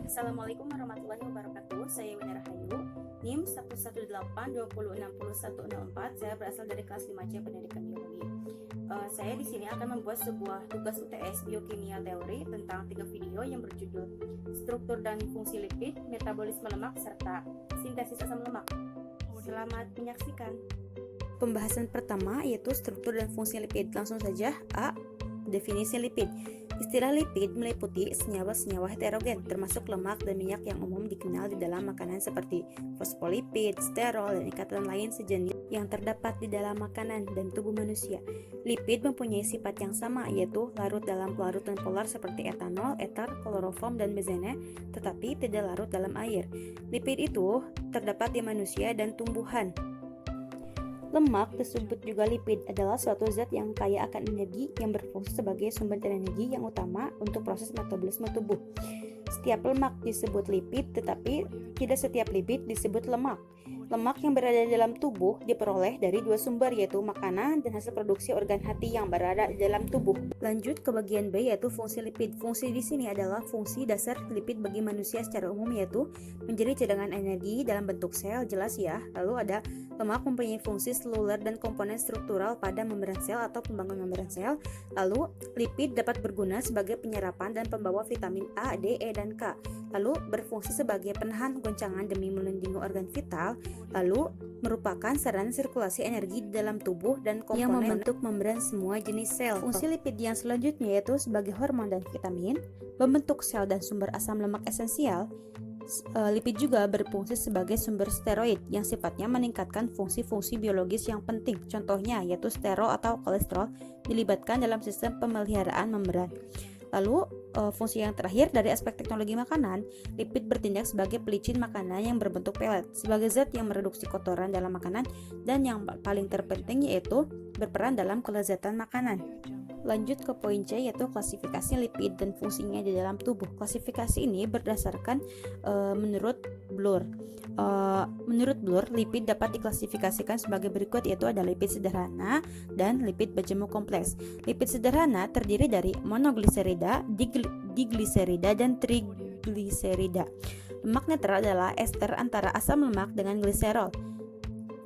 Assalamualaikum warahmatullahi wabarakatuh. Saya Wina Rahayu, NIM 11820616104. Saya berasal dari kelas 5C Pendidikan Biologi. Saya di sini akan membuat sebuah tugas UTS Biokimia Teori tentang 3 video yang berjudul Struktur dan Fungsi Lipid, Metabolisme Lemak, serta Sintesis Asam Lemak. Selamat menyaksikan. Pembahasan pertama yaitu struktur dan fungsi lipid. Langsung saja. A. Definisi lipid. Istilah lipid meliputi senyawa-senyawa heterogen, termasuk lemak dan minyak yang umum dikenal di dalam makanan seperti fosfolipid, sterol, dan ikatan lain sejenis yang terdapat di dalam makanan dan tubuh manusia. Lipid mempunyai sifat yang sama, yaitu larut dalam pelarutan polar seperti etanol, eter, kloroform, dan benzene, tetapi tidak larut dalam air. Lipid itu terdapat di manusia dan tumbuhan. Lemak, disebut juga lipid, adalah suatu zat yang kaya akan energi yang berfungsi sebagai sumber energi yang utama untuk proses metabolisme tubuh. Setiap lemak disebut lipid, tetapi tidak setiap lipid disebut lemak. Lemak yang berada dalam tubuh diperoleh dari 2 sumber, yaitu makanan dan hasil produksi organ hati yang berada di dalam tubuh. Lanjut ke bagian B, yaitu fungsi lipid. Fungsi di sini adalah fungsi dasar lipid bagi manusia secara umum, yaitu menjadi cadangan energi dalam bentuk sel, jelas ya. Lalu ada lemak mempunyai fungsi seluler dan komponen struktural pada membran sel atau pembangun membran sel. Lalu lipid dapat berguna sebagai penyerapan dan pembawa vitamin A, D, E, dan K. Lalu berfungsi sebagai penahan goncangan demi melindungi organ vital. Lalu merupakan sarana sirkulasi energi di dalam tubuh dan komponen yang membentuk membran semua jenis sel. Fungsi lipid yang selanjutnya yaitu sebagai hormon dan vitamin, membentuk sel dan sumber asam lemak esensial. Lipid juga berfungsi sebagai sumber steroid yang sifatnya meningkatkan fungsi-fungsi biologis yang penting. Contohnya yaitu sterol atau kolesterol dilibatkan dalam sistem pemeliharaan membran. Lalu fungsi yang terakhir dari aspek teknologi makanan, lipid bertindak sebagai pelicin makanan yang berbentuk pelet, sebagai zat yang mereduksi kotoran dalam makanan, dan yang paling terpenting yaitu berperan dalam kelezatan makanan. Lanjut ke poin C, yaitu klasifikasi lipid dan fungsinya di dalam tubuh. Klasifikasi ini berdasarkan menurut Bloor. Menurut Bloor, lipid dapat diklasifikasikan sebagai berikut, yaitu ada lipid sederhana dan lipid berjemur kompleks. Lipid sederhana terdiri dari monogliserida, digliserida, dan trigliserida. Lemak netral adalah ester antara asam lemak dengan gliserol.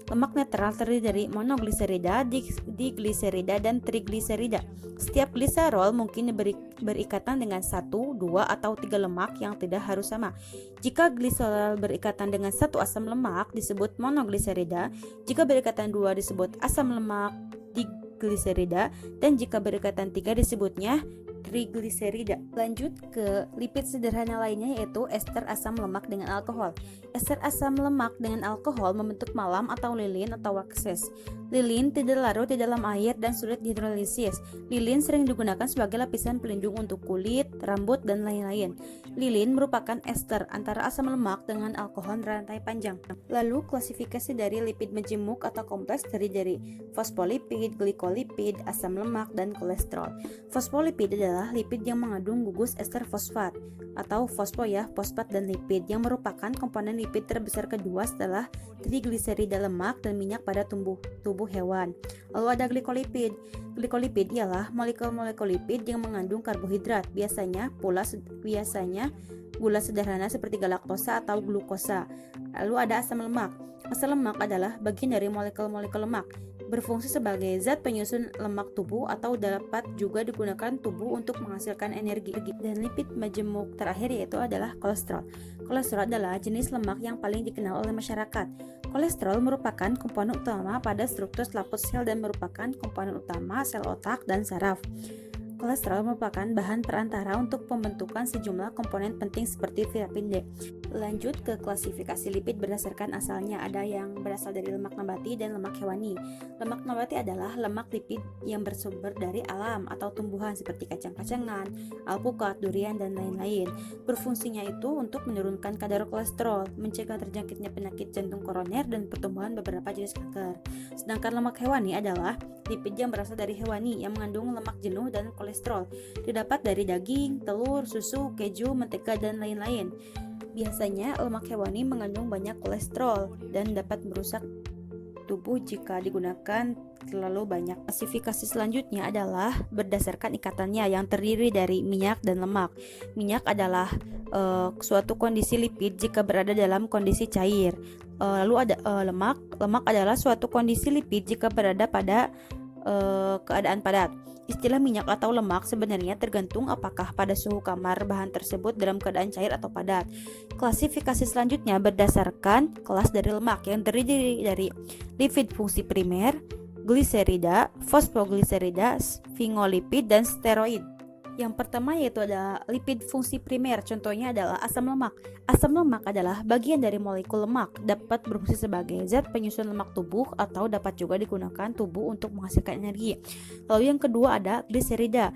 Lemak netral terdiri dari monogliserida, digliserida, dan trigliserida. Setiap gliserol mungkin berikatan dengan 1, 2, atau 3 lemak yang tidak harus sama. Jika gliserol berikatan dengan 1 asam lemak disebut monogliserida, jika berikatan 2 disebut asam lemak digliserida, dan jika berikatan 3 disebutnya trigliserida. Lanjut ke lipid sederhana lainnya, yaitu ester asam lemak dengan alkohol. Ester asam lemak dengan alkohol membentuk malam atau lilin atau waxes. Lilin tidak larut di dalam air dan sulit dihidrolisis. Lilin sering digunakan sebagai lapisan pelindung untuk kulit, rambut, dan lain-lain. Lilin merupakan ester antara asam lemak dengan alkohol rantai panjang. Lalu klasifikasi dari lipid majemuk atau kompleks terdiri dari fosfolipid, glikolipid, asam lemak, dan kolesterol. Fosfolipid adalah lipid yang mengandung gugus ester fosfat atau fosfat dan lipid, yang merupakan komponen lipid terbesar kedua setelah trigliserida, lemak, dan minyak pada tubuh hewan. Lalu ada glikolipid. Glikolipid ialah molekul-molekul lipid yang mengandung karbohidrat, biasanya gula sederhana seperti galaktosa atau glukosa. Lalu ada asam lemak. Asam lemak adalah bagian dari molekul-molekul lemak, berfungsi sebagai zat penyusun lemak tubuh atau dapat juga digunakan tubuh untuk menghasilkan energi. Dan lipid majemuk terakhir yaitu adalah kolesterol. Kolesterol adalah jenis lemak yang paling dikenal oleh masyarakat. Kolesterol merupakan komponen utama pada struktur selaput sel dan merupakan komponen utama sel otak dan saraf. Kolesterol merupakan bahan perantara untuk pembentukan sejumlah komponen penting seperti vitamin D. Lanjut ke klasifikasi lipid berdasarkan asalnya. Ada yang berasal dari lemak nabati dan lemak hewani. Lemak nabati adalah lemak lipid yang bersumber dari alam atau tumbuhan seperti kacang-kacangan, alpukat, durian, dan lain-lain. Berfungsinya itu untuk menurunkan kadar kolesterol, mencegah terjangkitnya penyakit jantung koroner, dan pertumbuhan beberapa jenis kanker. Sedangkan lemak hewani adalah lipid yang berasal dari hewani yang mengandung lemak jenuh dan kolesterol. Didapat dari daging, telur, susu, keju, mentega, dan lain-lain. Biasanya lemak hewani mengandung banyak kolesterol dan dapat merusak tubuh jika digunakan terlalu banyak. Klasifikasi selanjutnya adalah berdasarkan ikatannya yang terdiri dari minyak dan lemak. Minyak adalah suatu kondisi lipid jika berada dalam kondisi cair. Lalu ada lemak. Lemak adalah suatu kondisi lipid jika berada pada keadaan padat. Istilah minyak atau lemak sebenarnya tergantung apakah pada suhu kamar bahan tersebut dalam keadaan cair atau padat. Klasifikasi selanjutnya berdasarkan kelas dari lemak yang terdiri dari lipid fungsi primer, gliserida, fosfogliserida, sfingolipid, dan steroid. Yang pertama yaitu ada lipid fungsi primer, contohnya adalah asam lemak. Asam lemak adalah bagian dari molekul lemak, dapat berfungsi sebagai zat penyusun lemak tubuh atau dapat juga digunakan tubuh untuk menghasilkan energi. Lalu yang kedua ada gliserida,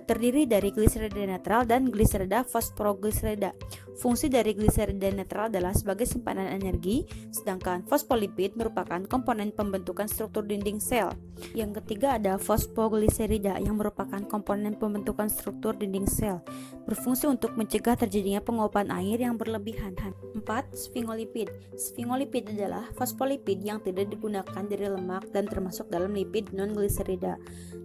terdiri dari gliserida netral dan gliserida fosfogliserida. Fungsi dari gliserida netral adalah sebagai simpanan energi, sedangkan fosfolipid merupakan komponen pembentukan struktur dinding sel. Yang ketiga ada fosfogliserida yang merupakan komponen pembentukan struktur dinding sel, berfungsi untuk mencegah terjadinya penguapan air yang berlebihan. 4. Sfingolipid. Sfingolipid adalah fosfolipid yang tidak digunakan dari lemak dan termasuk dalam lipid non-gliserida.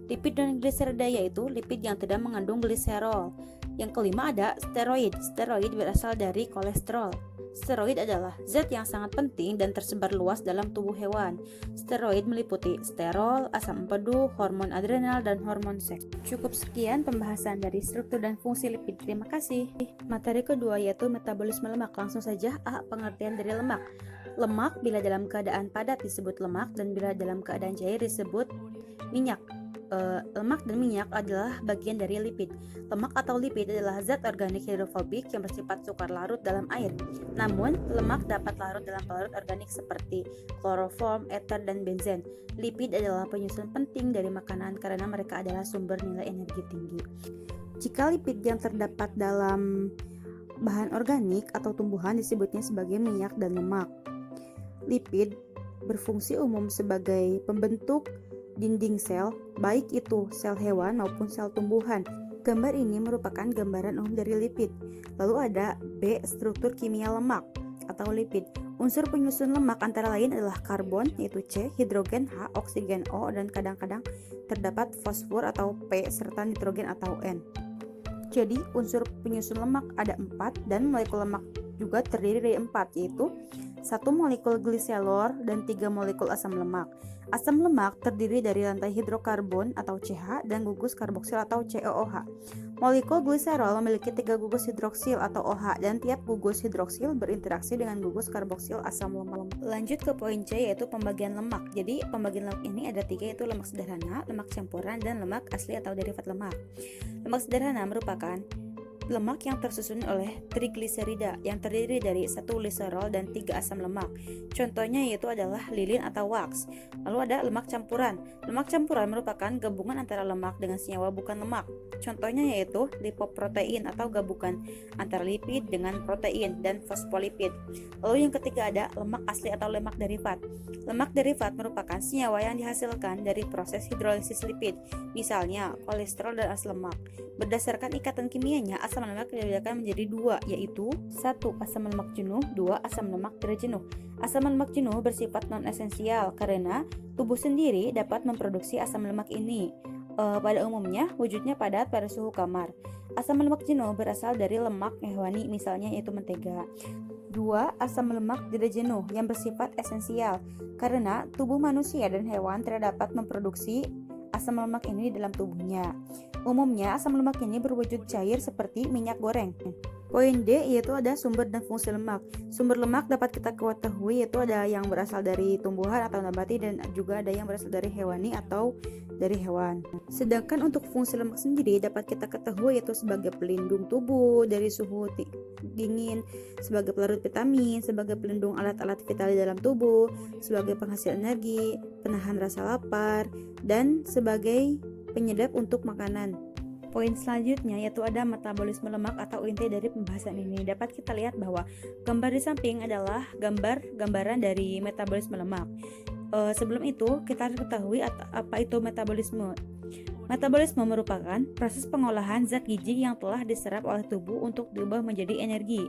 Lipid non-gliserida yaitu lipid yang tidak mengandung gliserol. Yang kelima ada steroid. Steroid berasal dari kolesterol. Steroid adalah zat yang sangat penting dan tersebar luas dalam tubuh hewan. Steroid meliputi sterol, asam empedu, hormon adrenal, dan hormon seks. Cukup sekian pembahasan dari struktur dan fungsi lipid. Terima kasih. Materi kedua yaitu metabolisme lemak. Langsung saja pengertian dari lemak. Lemak bila dalam keadaan padat disebut lemak dan bila dalam keadaan cair disebut minyak. Lemak dan minyak adalah bagian dari lipid. Lemak atau lipid adalah zat organik hidrofobik yang bersifat sukar larut dalam air. Namun, lemak dapat larut dalam pelarut organik seperti kloroform, ether, dan benzen. Lipid adalah penyusun penting dari makanan karena mereka adalah sumber nilai energi tinggi. Jika lipid yang terdapat dalam bahan organik atau tumbuhan disebutnya sebagai minyak dan lemak. Lipid berfungsi umum sebagai pembentuk dinding sel, baik itu sel hewan maupun sel tumbuhan. Gambar ini merupakan gambaran umum dari lipid. Lalu ada B. Struktur kimia lemak atau lipid. Unsur penyusun lemak antara lain adalah karbon, yaitu C, hidrogen H, oksigen O, dan kadang-kadang terdapat fosfor atau P, serta nitrogen atau N. Jadi, unsur penyusun lemak ada 4 dan molekul lemak juga terdiri dari 4, yaitu 1 molekul gliserol dan 3 molekul asam lemak. Asam lemak terdiri dari lantai hidrokarbon atau CH dan gugus karboksil atau COOH. Molekul gliserol memiliki 3 gugus hidroksil atau OH dan tiap gugus hidroksil berinteraksi dengan gugus karboksil asam lemak. Lanjut ke poin C yaitu pembagian lemak. Jadi pembagian lemak ini ada 3 yaitu lemak sederhana, lemak campuran, dan lemak asli atau derivat lemak. Lemak sederhana merupakan lemak yang tersusun oleh trigliserida yang terdiri dari 1 gliserol dan 3 asam lemak. Contohnya yaitu adalah lilin atau wax. Lalu ada lemak campuran. Lemak campuran merupakan gabungan antara lemak dengan senyawa bukan lemak. Contohnya yaitu lipoprotein atau gabungan antara lipid dengan protein dan fosfolipid. Lalu yang ketiga ada lemak asli atau lemak derivat. Lemak derivat merupakan senyawa yang dihasilkan dari proses hidrolisis lipid, misalnya kolesterol dan asam lemak. Berdasarkan ikatan kimianya, asam lemak dibedakan menjadi 2, yaitu 1. Asam lemak jenuh, 2. Asam lemak tidak jenuh. Asam lemak jenuh bersifat non-esensial karena tubuh sendiri dapat memproduksi asam lemak ini. Pada umumnya, wujudnya padat pada suhu kamar. Asam lemak jenuh berasal dari lemak hewani, misalnya yaitu mentega. 2. Asam lemak tidak jenuh yang bersifat esensial karena tubuh manusia dan hewan tidak dapat memproduksi asam lemak ini di dalam tubuhnya. Umumnya, asam lemak ini berwujud cair seperti minyak goreng. Poin D yaitu ada sumber dan fungsi lemak. Sumber lemak dapat kita ketahui yaitu ada yang berasal dari tumbuhan atau nabati dan juga ada yang berasal dari hewani atau dari hewan. Sedangkan untuk fungsi lemak sendiri dapat kita ketahui yaitu sebagai pelindung tubuh dari suhu dingin, sebagai pelarut vitamin, sebagai pelindung alat-alat vital di dalam tubuh, sebagai penghasil energi, penahan rasa lapar, dan sebagai penyedap untuk makanan. Poin selanjutnya yaitu ada metabolisme lemak atau inti dari pembahasan ini. Dapat kita lihat bahwa gambar di samping adalah gambaran dari metabolisme lemak. Sebelum itu kita harus ketahui apa itu metabolisme. Metabolisme merupakan proses pengolahan zat gizi yang telah diserap oleh tubuh untuk diubah menjadi energi.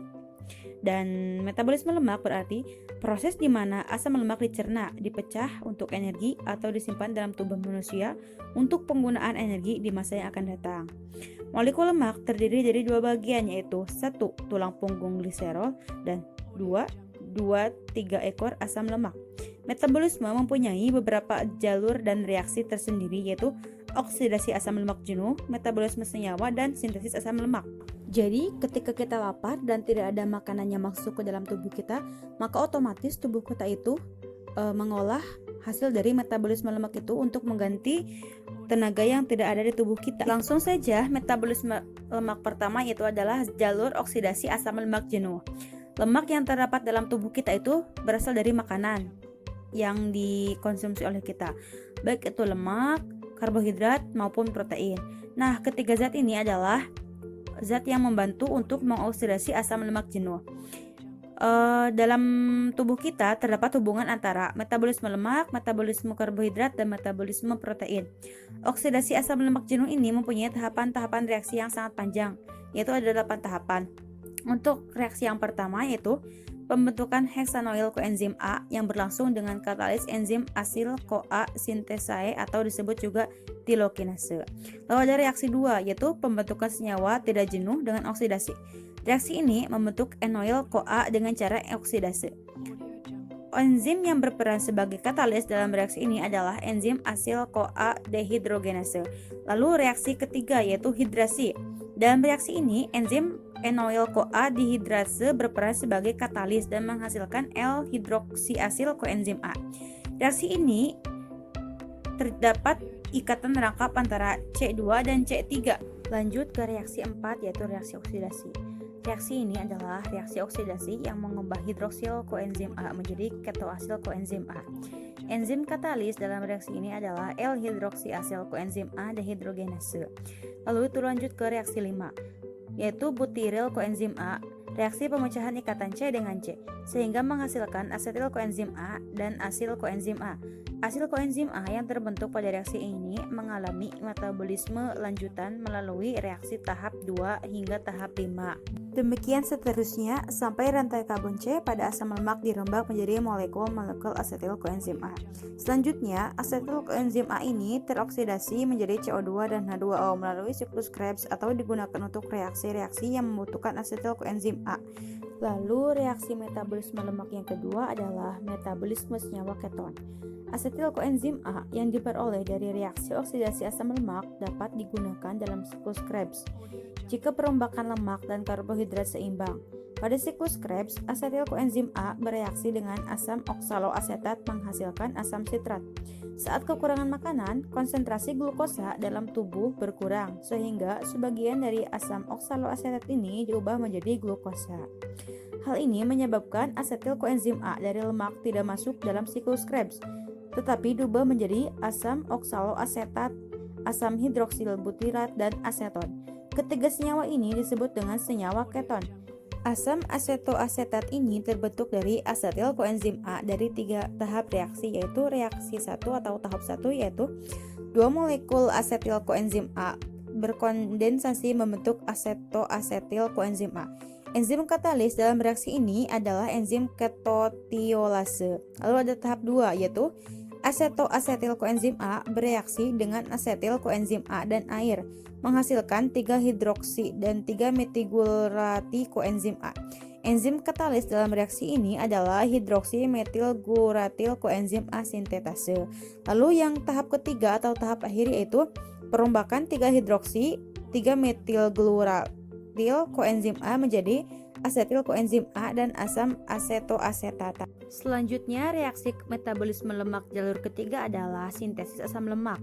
Dan metabolisme lemak berarti proses di mana asam lemak dicerna, dipecah untuk energi atau disimpan dalam tubuh manusia untuk penggunaan energi di masa yang akan datang. Molekul lemak terdiri dari dua bagian, yaitu 1. Tulang punggung gliserol dan 2. 3 ekor asam lemak. Metabolisme mempunyai beberapa jalur dan reaksi tersendiri, yaitu oksidasi asam lemak jenuh, metabolisme senyawa, dan sintesis asam lemak. Jadi, ketika kita lapar dan tidak ada makanan yang masuk ke dalam tubuh kita, maka otomatis tubuh kita itu mengolah hasil dari metabolisme lemak itu untuk mengganti tenaga yang tidak ada di tubuh kita. Langsung saja, metabolisme lemak pertama itu adalah jalur oksidasi asam lemak jenuh. Lemak yang terdapat dalam tubuh kita itu berasal dari makanan yang dikonsumsi oleh kita, baik itu lemak, karbohidrat, maupun protein. Nah, ketiga zat ini adalah zat yang membantu untuk mengoksidasi asam lemak jenuh. Dalam tubuh kita terdapat hubungan antara metabolisme lemak, metabolisme karbohidrat, dan metabolisme protein. Oksidasi asam lemak jenuh ini mempunyai tahapan-tahapan reaksi yang sangat panjang, yaitu ada 8 tahapan. Untuk reaksi yang pertama yaitu pembentukan heksanoil koenzim A yang berlangsung dengan katalis enzim asil-CoA sintesae atau disebut juga tilokinase. Lalu ada reaksi 2 yaitu pembentukan senyawa tidak jenuh dengan oksidasi. Reaksi ini membentuk enoil CoA dengan cara oksidase. Enzim yang berperan sebagai katalis dalam reaksi ini adalah enzim asil-CoA dehidrogenase. Lalu reaksi ketiga yaitu hidrasi. Dalam reaksi ini enzim enoil CoA dehidrase berperan sebagai katalis dan menghasilkan L-hidroksiasil koenzim A. Reaksi ini terdapat ikatan rangkap antara C2 dan C3. Lanjut ke reaksi 4 yaitu reaksi oksidasi. Reaksi ini adalah reaksi oksidasi yang mengubah hidroksil koenzim A menjadi ketoasil koenzim A. Enzim katalis dalam reaksi ini adalah L-hidroksiasil koenzim A dehidrogenase. Lalu itu lanjut ke reaksi 5 yaitu butiril koenzim A, reaksi pemecahan ikatan C dengan C, sehingga menghasilkan asetil koenzim A dan asil koenzim A. Asil koenzim A yang terbentuk pada reaksi ini mengalami metabolisme lanjutan melalui reaksi tahap 2 hingga tahap 5. Demikian seterusnya sampai rantai karbon C pada asam lemak dirembak menjadi molekul-molekul asetil koenzim A. Selanjutnya, asetil koenzim A ini teroksidasi menjadi CO2 dan H2O melalui siklus Krebs atau digunakan untuk reaksi-reaksi yang membutuhkan asetil koenzim A. Lalu reaksi metabolisme lemak yang kedua adalah metabolisme senyawa keton. Asetil koenzim A yang diperoleh dari reaksi oksidasi asam lemak dapat digunakan dalam siklus Krebs jika perombakan lemak dan karbohidrat seimbang. Pada siklus Krebs, asetil koenzim A bereaksi dengan asam oksaloasetat menghasilkan asam sitrat. Saat kekurangan makanan, konsentrasi glukosa dalam tubuh berkurang sehingga sebagian dari asam oksaloasetat ini diubah menjadi glukosa. Hal ini menyebabkan asetil koenzim A dari lemak tidak masuk dalam siklus Krebs, tetapi diubah menjadi asam oksaloasetat, asam hidroksil butirat, dan aseton. Ketiga senyawa ini disebut dengan senyawa keton. Asam asetoasetat ini terbentuk dari asetil koenzim A dari 3 tahap reaksi, yaitu reaksi 1 atau tahap 1 yaitu 2 molekul asetil koenzim A berkondensasi membentuk asetoasetil koenzim A. Enzim katalis dalam reaksi ini adalah enzim ketotiolase. Lalu ada tahap 2 yaitu asetoasetil koenzim A bereaksi dengan asetil koenzim A dan air menghasilkan 3 hidroksi dan 3 metilgurati koenzim A. Enzim katalis dalam reaksi ini adalah hidroksi metilguratil koenzim A sintetase. Lalu yang tahap ketiga atau tahap akhir yaitu perombakan 3 hidroksi 3 metilguratil koenzim A menjadi asetil koenzim A dan asam asetoasetat. Selanjutnya, reaksi metabolisme lemak jalur ketiga adalah sintesis asam lemak.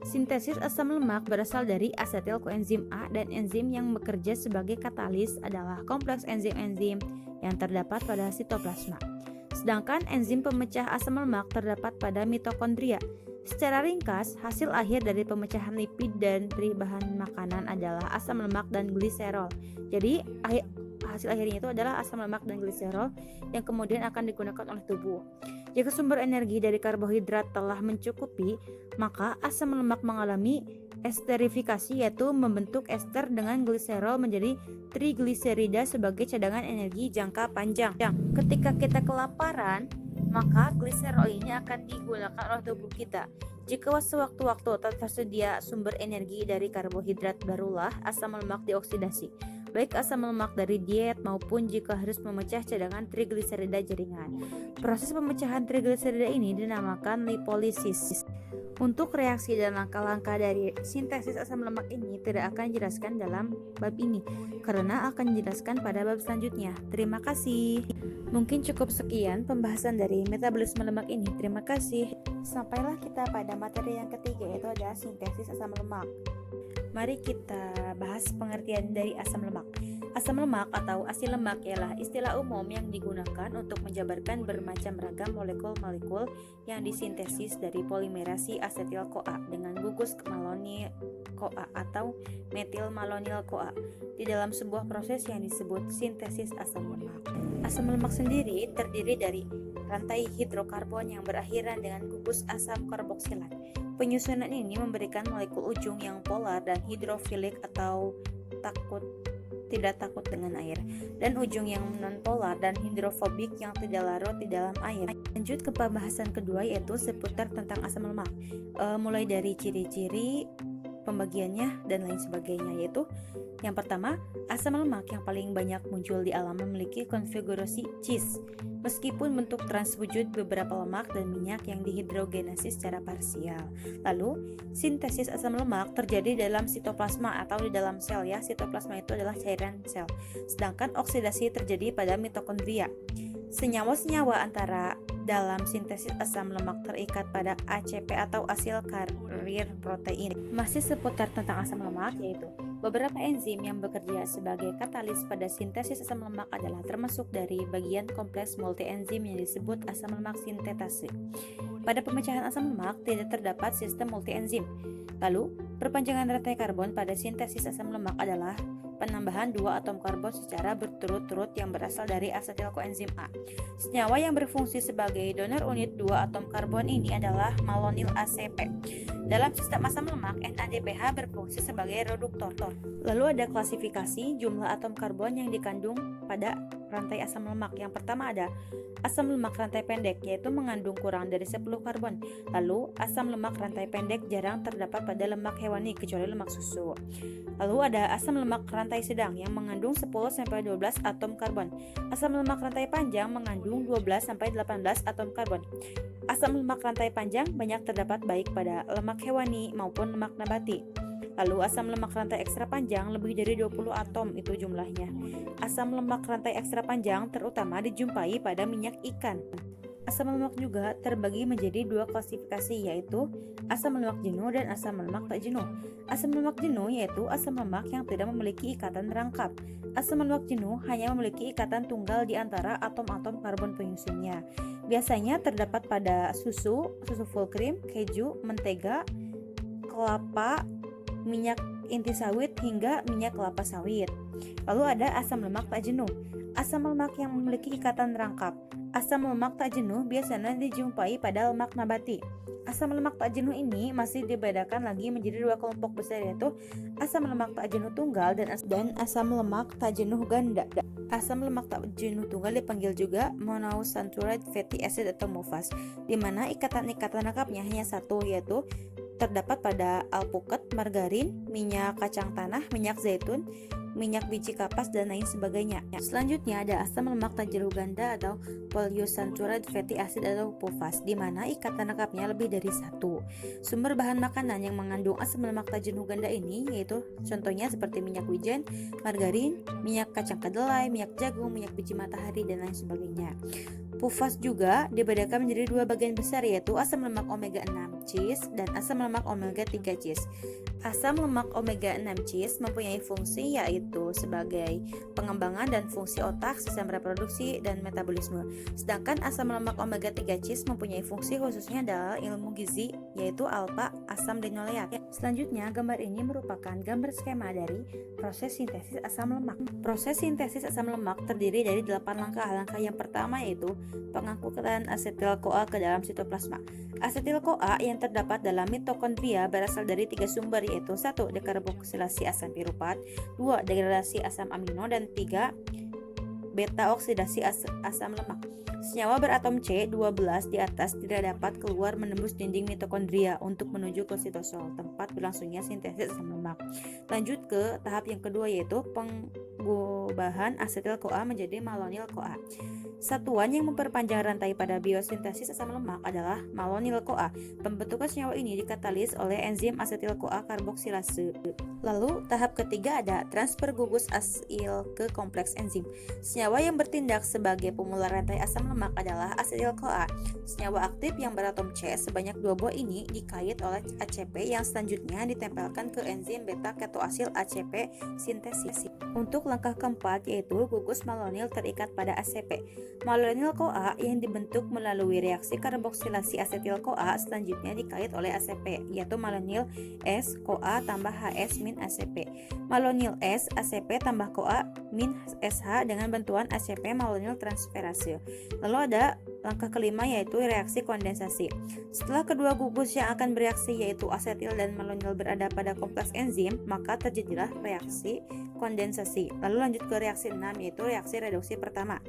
Sintesis asam lemak berasal dari asetil koenzim A dan enzim yang bekerja sebagai katalis adalah kompleks enzim-enzim yang terdapat pada sitoplasma. Sedangkan enzim pemecah asam lemak terdapat pada mitokondria. Secara ringkas, hasil akhir dari pemecahan lipid dari bahan makanan adalah asam lemak dan gliserol. Jadi, hasil akhirnya itu adalah asam lemak dan gliserol yang kemudian akan digunakan oleh tubuh. Jika sumber energi dari karbohidrat telah mencukupi, maka asam lemak mengalami Esterifikasi yaitu membentuk ester dengan gliserol menjadi trigliserida sebagai cadangan energi jangka panjang. Ketika kita kelaparan, maka gliserol ini akan digunakan oleh tubuh kita. Jika sewaktu-waktu tak tersedia sumber energi dari karbohidrat, barulah asam lemak dioksidasi, baik asam lemak dari diet maupun jika harus memecah cadangan trigliserida jaringan. Proses pemecahan trigliserida ini dinamakan lipolisis. Untuk reaksi dan langkah-langkah dari sintesis asam lemak ini tidak akan dijelaskan dalam bab ini, karena akan dijelaskan pada bab selanjutnya. Terima kasih. Mungkin cukup sekian pembahasan dari metabolisme lemak ini. Terima kasih. Sampailah kita pada materi yang ketiga, yaitu ada sintesis asam lemak. Mari kita bahas pengertian dari asam lemak. Asam lemak atau asil lemak ialah istilah umum yang digunakan untuk menjabarkan bermacam ragam molekul-molekul yang disintesis dari polimerasi asetil-CoA dengan gugus malonyl-CoA atau metil malonyl-CoA di dalam sebuah proses yang disebut sintesis asam lemak. Asam lemak sendiri terdiri dari rantai hidrokarbon yang berakhiran dengan gugus asam karboksilat. Penyusunan ini memberikan molekul ujung yang polar dan hidrofilik atau tidak takut dengan air, dan ujung yang nonpolar dan hidrofobik yang tidak larut di dalam air. Lanjut ke pembahasan kedua, yaitu seputar tentang asam lemak, mulai dari ciri-ciri, pembagiannya, dan lain sebagainya. Yaitu yang pertama, asam lemak yang paling banyak muncul di alam memiliki konfigurasi cis, meskipun bentuk trans wujud beberapa lemak dan minyak yang dihidrogenasi secara parsial. Lalu, sintesis asam lemak terjadi dalam sitoplasma atau di dalam sel ya. Sitoplasma itu adalah cairan sel. Sedangkan oksidasi terjadi pada mitokondria. Senyawa-senyawa antara dalam sintesis asam lemak terikat pada ACP atau asil karir protein. Masih seputar tentang asam lemak, yaitu beberapa enzim yang bekerja sebagai katalis pada sintesis asam lemak adalah termasuk dari bagian kompleks multienzim yang disebut asam lemak sintetase. Pada pemecahan asam lemak tidak terdapat sistem multienzim. Lalu, perpanjangan rantai karbon pada sintesis asam lemak adalah penambahan dua atom karbon secara berturut-turut yang berasal dari asetil koenzim A. Senyawa yang berfungsi sebagai donor unit dua atom karbon ini adalah malonyl ACP. Dalam sistem asam lemak, NADPH berfungsi sebagai reduktor. Lalu ada klasifikasi jumlah atom karbon yang dikandung pada rantai asam lemak. Yang pertama ada asam lemak rantai pendek, yaitu mengandung kurang dari 10 karbon. Lalu asam lemak rantai pendek jarang terdapat pada lemak hewani kecuali lemak susu. Lalu ada asam lemak rantai sedang yang mengandung 10-12 atom karbon. Asam lemak rantai panjang mengandung 12-18 atom karbon. Asam lemak rantai panjang banyak terdapat baik pada lemak hewani maupun lemak nabati. Lalu asam lemak rantai ekstra panjang lebih dari 20 atom itu jumlahnya. Asam lemak rantai ekstra panjang terutama dijumpai pada minyak ikan. Asam lemak juga terbagi menjadi dua klasifikasi, yaitu asam lemak jenuh dan asam lemak tak jenuh. Asam lemak jenuh yaitu asam lemak yang tidak memiliki ikatan rangkap. Asam lemak jenuh hanya memiliki ikatan tunggal di antara atom-atom karbon penyusunnya. Biasanya terdapat pada susu full cream, keju, mentega, kelapa, minyak inti sawit hingga minyak kelapa sawit. Lalu ada asam lemak tak jenuh. Asam lemak yang memiliki ikatan rangkap. Asam lemak tak jenuh biasanya dijumpai pada lemak nabati. Asam lemak tak jenuh ini masih dibedakan lagi menjadi dua kelompok besar, yaitu asam lemak tak jenuh tunggal dan asam lemak tak jenuh ganda. Asam lemak tak jenuh tunggal dipanggil juga monounsaturated fatty acid atau MOFAS, di mana ikatan-ikatan rangkapnya hanya satu, yaitu terdapat pada alpukat, margarin, minyak kacang tanah, minyak zaitun, minyak biji kapas, dan lain sebagainya. Selanjutnya ada asam lemak tak jenuh ganda atau polyunsaturated fatty acid atau POFAS, di mana ikatan rangkapnya lebih dari satu. Sumber bahan makanan yang mengandung asam lemak tak jenuh ganda ini yaitu contohnya seperti minyak wijen, margarin, minyak kacang kedelai, minyak jagung, minyak biji matahari, dan lain sebagainya. POFAS juga dibedakan menjadi dua bagian besar, yaitu asam lemak omega 6 cis dan asam lemak omega 3 cis. Asam lemak omega 6 cis mempunyai fungsi yaitu sebagai pengembangan dan fungsi otak, sistem reproduksi, dan metabolisme. Sedangkan asam lemak omega 3 cis mempunyai fungsi khususnya dalam ilmu gizi yaitu alpha asam linoleat. Selanjutnya, gambar ini merupakan gambar skema dari proses sintesis asam lemak. Proses sintesis asam lemak terdiri dari 8 langkah. Langkah yang pertama yaitu pengangkutan asetil-CoA ke dalam sitoplasma. Asetil-CoA yang yang terdapat dalam mitokondria berasal dari 3 sumber, yaitu 1. Dekarboksilasi asam piruvat, 2. Degradasi asam amino, dan 3. Beta oksidasi asam lemak. Senyawa beratom C12 di atas tidak dapat keluar menembus dinding mitokondria untuk menuju ke sitosol, tempat berlangsungnya sintesis asam lemak. Lanjut ke tahap yang kedua, yaitu pengubahan asetil-CoA menjadi malonyl-CoA. Satuan yang memperpanjang rantai pada biosintesis asam lemak adalah malonyl-CoA. Pembentukan senyawa ini dikatalis oleh enzim asetil-CoA karboksilase. Lalu tahap ketiga ada transfer gugus asil ke kompleks enzim. Senyawa yang bertindak sebagai pemula rantai asam lemak adalah asetil-CoA. Senyawa aktif yang beratom C sebanyak 2 buah ini dikait oleh ACP yang selanjutnya ditempelkan ke enzim beta ketoasil ACP sintesis. Untuk langkah keempat, yaitu gugus malonyl terikat pada ACP. Malonyl-CoA yang dibentuk melalui reaksi karboksilasi asetil-CoA selanjutnya dikait oleh ACP, yaitu malonyl S CoA tambah HS min ACP. Malonyl S ACP tambah CoA min SH dengan bantuan ACP malonyl transferase. Lalu ada langkah kelima, yaitu reaksi kondensasi. Setelah kedua gugus yang akan bereaksi, yaitu asetil dan malonyl, berada pada kompleks enzim, maka terjadilah reaksi kondensasi. Lalu lanjut ke reaksi 6, yaitu reaksi reduksi pertama.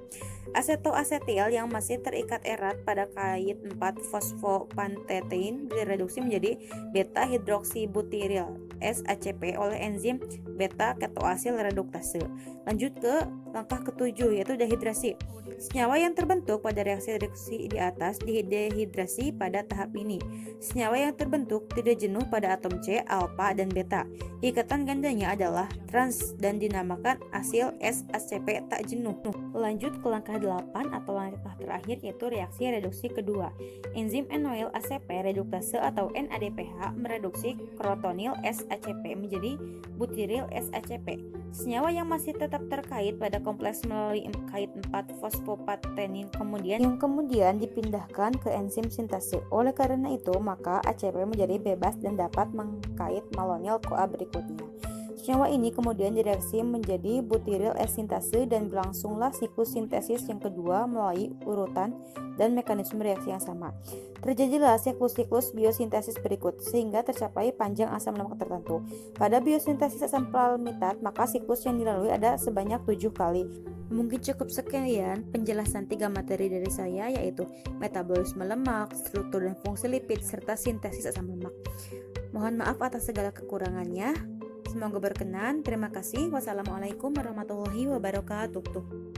Asetoasetil yang masih terikat erat pada kait 4 fosfopantetein direduksi menjadi beta hidroksibutiril SACP oleh enzim beta ketoasil reduktase. Lanjut ke langkah ketujuh, yaitu dehidrasi. Senyawa yang terbentuk pada reaksi reduksi di atas didehidrasi pada tahap ini. Senyawa yang terbentuk tidak jenuh pada atom C, alfa, dan beta. Ikatan gandanya adalah trans dan dinamakan asil SACP tak jenuh. Lanjut ke langkah 8 atau langkah terakhir, yaitu reaksi reduksi kedua. Enzim enoil ACP reduktase atau NADPH mereduksi krotonil SACP menjadi butiril SACP. Senyawa yang masih tetap terkait pada kompleks melalui kait 4 fosfopatenin yang kemudian dipindahkan ke enzim sintase. Oleh karena itu, maka ACP menjadi bebas dan dapat mengkait malonyl-CoA berikutnya. Senyawa ini kemudian direaksi menjadi butiril S sintase dan berlangsunglah siklus sintesis yang kedua melalui urutan dan mekanisme reaksi yang sama. Terjadilah siklus-siklus biosintesis berikut sehingga tercapai panjang asam lemak tertentu. Pada biosintesis asam palmitat, maka siklus yang dilalui ada sebanyak 7 kali. Mungkin cukup sekian penjelasan 3 materi dari saya, yaitu metabolisme lemak, struktur dan fungsi lipid, serta sintesis asam lemak. Mohon maaf atas segala kekurangannya. Semoga berkenan. Terima kasih. Wassalamualaikum warahmatullahi wabarakatuh.